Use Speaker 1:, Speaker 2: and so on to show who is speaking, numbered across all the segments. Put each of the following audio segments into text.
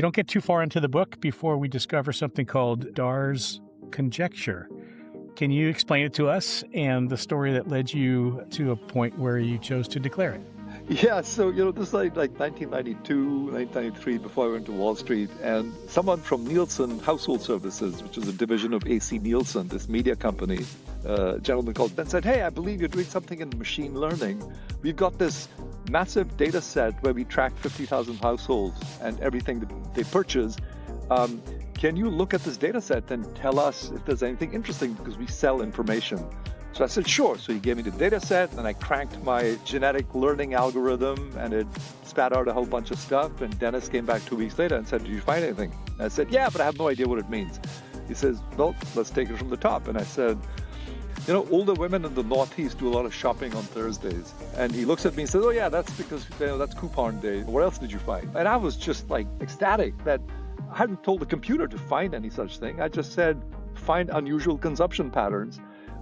Speaker 1: You don't get too far into the book before we discover something called Dhar's Conjecture. Can you explain it to us and the story that led you to a point where you chose to declare it?
Speaker 2: Yeah, so this is like 1992, 1993, before I went to Wall Street, and someone from Nielsen Household Services, which is a division of AC Nielsen, this media company, a gentleman called Ben said, "Hey, I believe you're doing something in machine learning. We've got this massive data set where we track 50,000 households and everything that they purchase. Can you look at this data set and tell us if there's anything interesting, because we sell information?" So I said, sure. So he gave me the data set, and I cranked my genetic learning algorithm, and it spat out a whole bunch of stuff. And Dennis came back 2 weeks later and said, "Did you find anything?" And I said, "Yeah, but I have no idea what it means." He says, "Well, let's take it from the top." And I said, older women in the Northeast do a lot of shopping on Thursdays. And he looks at me and says, "Oh yeah, that's because that's coupon day. What else did you find?" And I was just like ecstatic that I hadn't told the computer to find any such thing. I just said, find unusual consumption patterns.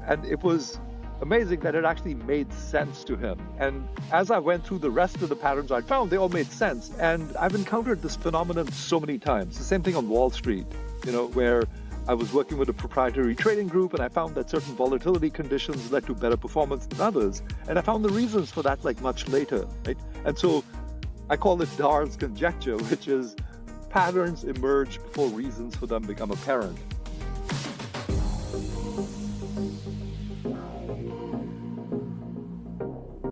Speaker 2: And it was amazing that it actually made sense to him. And as I went through the rest of the patterns I found, they all made sense. And I've encountered this phenomenon so many times. The same thing on Wall Street, where I was working with a proprietary trading group, and I found that certain volatility conditions led to better performance than others. And I found the reasons for that much later, right? And so I call it Dhar's conjecture, which is patterns emerge before reasons for them become apparent.